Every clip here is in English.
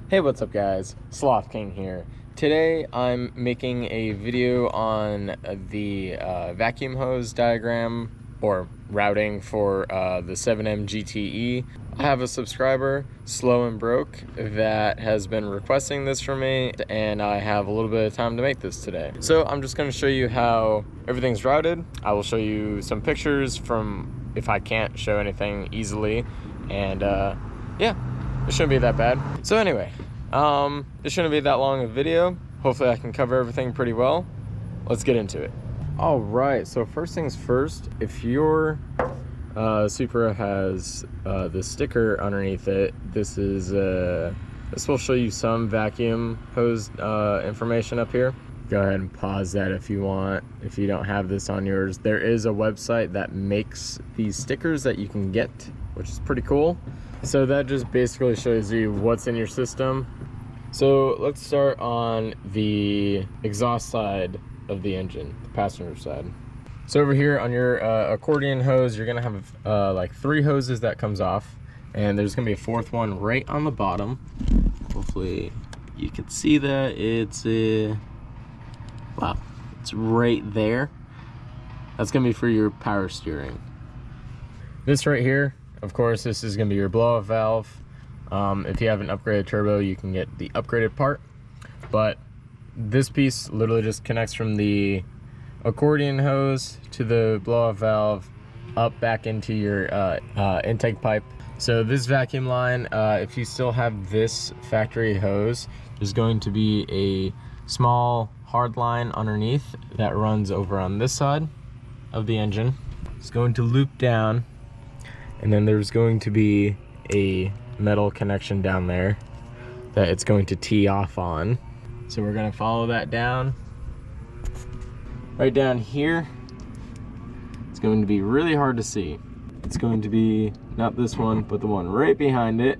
Hey, what's up guys? Sloth King here. Today I'm making a video on the vacuum hose diagram or routing for the 7M GTE. I have a subscriber, Slow and Broke, that has been requesting this for me, and I have a little bit of time to make this today. So I'm just going to show you how everything's routed. I will show you some pictures from if I can't show anything easily, and yeah. It shouldn't be that bad. So anyway, it shouldn't be that long a video. Hopefully I can cover everything pretty well. Let's get into it. All right, so first things first, if your Supra has the sticker underneath it, this will show you some vacuum hose information up here. Go ahead and pause that if you want. If you don't have this on yours, there is a website that makes these stickers that you can get, which is pretty cool. So that just basically shows you what's in your system. So let's start on the exhaust side of the engine, the passenger side. So over here on your accordion hose, you're gonna have like 3 hoses that comes off, and there's gonna be a 4th one right on the bottom. Hopefully you can see that. It's wow, it's right there. That's gonna be for your power steering. This right here, of course, this is going to be your blow-off valve. If you have an upgraded turbo, you can get the upgraded part. But this piece literally just connects from the accordion hose to the blow-off valve up back into your intake pipe. So this vacuum line, if you still have this factory hose, there's going to be a small hard line underneath that runs over on this side of the engine. It's going to loop down, and then there's going to be a metal connection down there that it's going to tee off on. So we're going to follow that down. Right down here, it's going to be really hard to see. It's going to be not this one, but the one right behind it,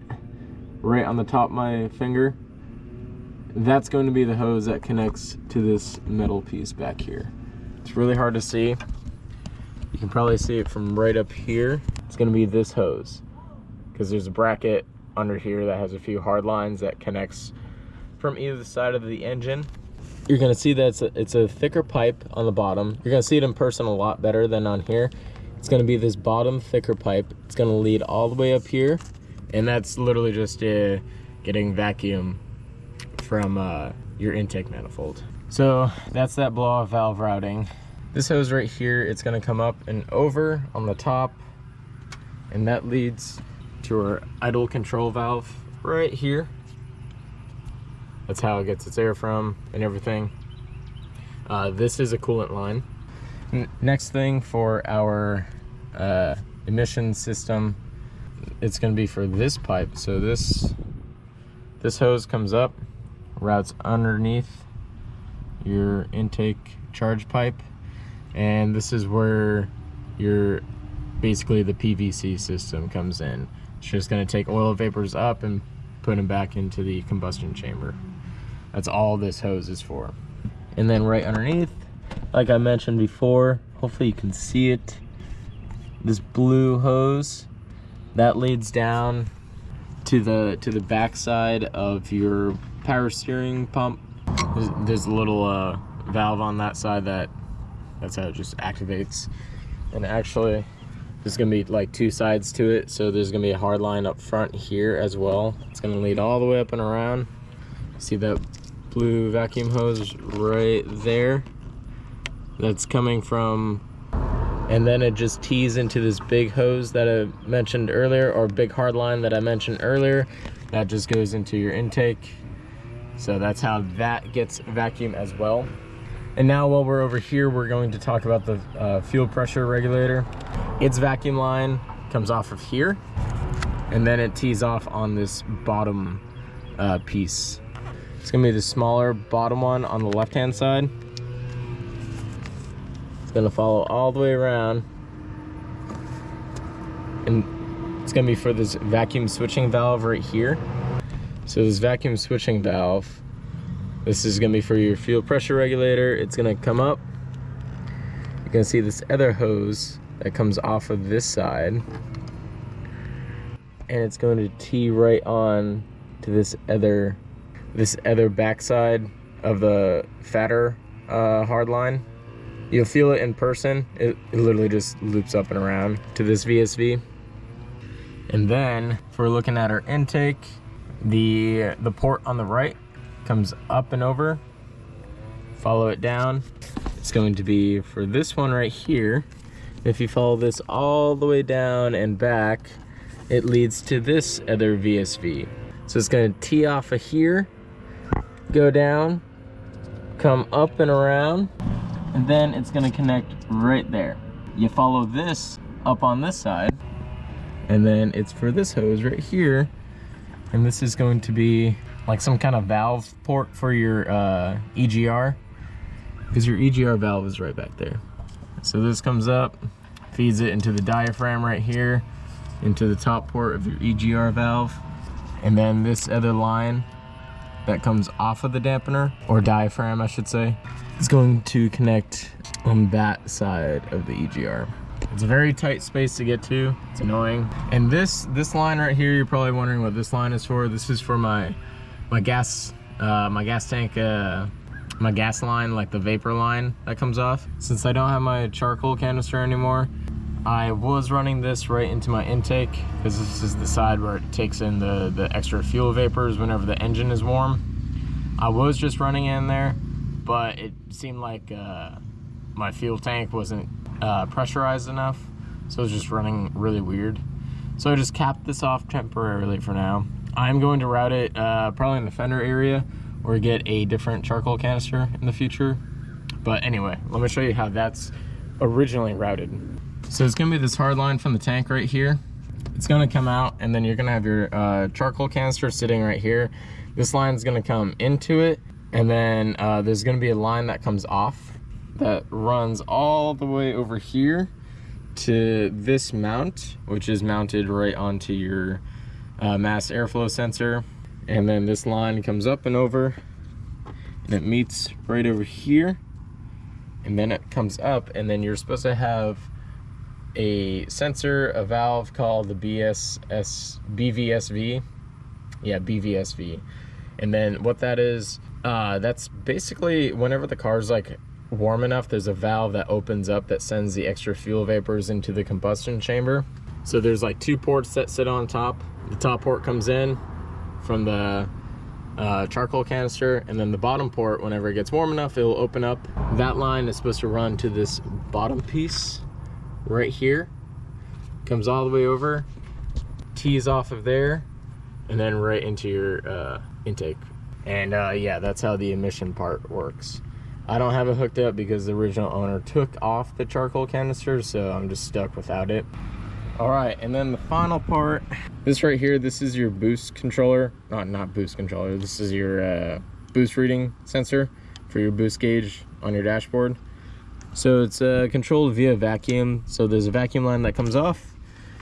right on the top of my finger. That's going to be the hose that connects to this metal piece back here. It's really hard to see. You can probably see it from right up here. It's going to be this hose, because there's a bracket under here that has a few hard lines that connects from either side of the engine. You're going to see that it's a thicker pipe on the bottom. You're going to see it in person a lot better than on here. It's going to be this bottom thicker pipe. It's going to lead all the way up here, and that's literally just getting vacuum from your intake manifold. So that's that blow-off valve routing. This hose right here, it's going to come up and over on the top, and that leads to our idle control valve right here. That's how it gets its air from and everything. This is a coolant line. Next thing for our emission system, it's going to be for this pipe. So this hose comes up, routes underneath your intake charge pipe, and this is where your basically the PVC system comes in. It's just going to take oil vapors up and put them back into the combustion chamber. That's all this hose is for. And then right underneath, like I mentioned before, hopefully you can see it, this blue hose that leads down to the back side of your power steering pump. There's a little valve on that side that's how it just activates. And actually there's gonna be like 2 sides to it, so there's gonna be a hard line up front here as well. It's gonna lead all the way up and around. See that blue vacuum hose right there? That's coming from, and then it just tees into this big hose that I mentioned earlier, or big hard line that I mentioned earlier. That just goes into your intake. So that's how that gets vacuum as well. And now while we're over here, we're going to talk about the fuel pressure regulator. Its vacuum line comes off of here, and then it tees off on this bottom piece. It's gonna be the smaller bottom one on the left-hand side. It's gonna follow all the way around, and it's gonna be for this vacuum switching valve right here. So this vacuum switching valve, this is gonna be for your fuel pressure regulator. It's gonna come up. You're gonna see this other hose that comes off of this side, and it's going to tee right on to this other backside of the fatter hard line. You'll feel it in person. It literally just loops up and around to this VSV. And then if we're looking at our intake, the port on the right comes up and over. Follow it down. It's going to be for this one right here. If you follow this all the way down and back, it leads to this other VSV. So it's going to tee off of here, go down, come up and around, and then it's going to connect right there. You follow this up on this side, and then it's for this hose right here, and this is going to be like some kind of valve port for your EGR, because your EGR valve is right back there. So this comes up, feeds it into the diaphragm right here, into the top port of your EGR valve, and then this other line that comes off of the dampener, or diaphragm I should say, is going to connect on that side of the EGR. It's a very tight space to get to. It's annoying. And this line right here, you're probably wondering what this line is for. This is for my gas tank, my gas line, like the vapor line that comes off. Since I don't have my charcoal canister anymore, I was running this right into my intake, because this is the side where it takes in the extra fuel vapors whenever the engine is warm. I was just running in there, but it seemed like my fuel tank wasn't pressurized enough, so it was just running really weird. So I just capped this off temporarily for now. I'm going to route it probably in the fender area, or get a different charcoal canister in the future. But anyway, let me show you how that's originally routed. So it's gonna be this hard line from the tank right here. It's gonna come out, and then you're gonna have your charcoal canister sitting right here. This line's gonna come into it, and then there's gonna be a line that comes off that runs all the way over here to this mount, which is mounted right onto your mass airflow sensor. And then this line comes up and over, and it meets right over here, and then it comes up, and then you're supposed to have a sensor, a valve called the BVSV. Yeah, BVSV. And then what that is, that's basically whenever the car's like warm enough, there's a valve that opens up that sends the extra fuel vapors into the combustion chamber. So there's like two ports that sit on top. The top port comes in from the charcoal canister, and then the bottom port, whenever it gets warm enough, it'll open up. That line is supposed to run to this bottom piece right here, comes all the way over, tees off of there, and then right into your intake. And yeah, that's how the emission part works. I don't have it hooked up because the original owner took off the charcoal canister, so I'm just stuck without it. All right, and then the final part, this right here, this is your boost controller. Not boost controller, this is your boost reading sensor for your boost gauge on your dashboard. So it's controlled via vacuum. So there's a vacuum line that comes off.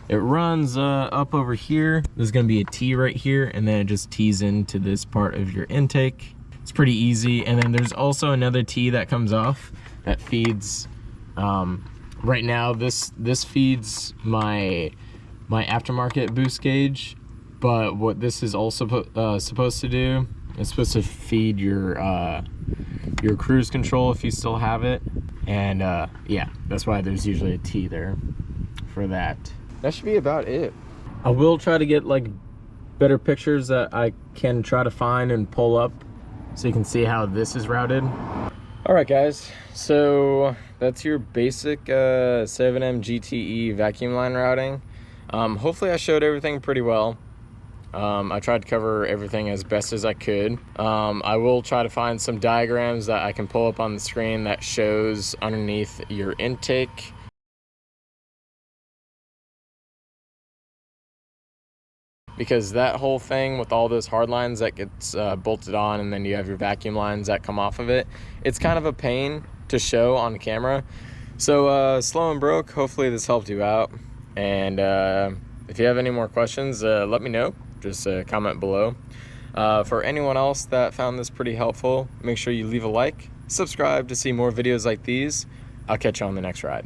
It runs up over here. There's gonna be a T right here, and then it just tees into this part of your intake. It's pretty easy. And then there's also another T that comes off that feeds, right now this feeds my aftermarket boost gauge, but what this is also supposed to do, it's supposed to feed your cruise control if you still have it. And yeah, that's why there's usually a T there for that. That should be about it. I will try to get like better pictures that I can try to find and pull up so you can see how this is routed. All right guys, so that's your basic 7M GTE vacuum line routing. Hopefully I showed everything pretty well. I tried to cover everything as best as I could. I will try to find some diagrams that I can pull up on the screen that shows underneath your intake. Because that whole thing with all those hard lines that gets bolted on, and then you have your vacuum lines that come off of it, it's kind of a pain to show on camera. So slow and broke, hopefully this helped you out. And if you have any more questions, let me know. Just comment below. For anyone else that found this pretty helpful, make sure you leave a like, subscribe to see more videos like these. I'll catch you on the next ride.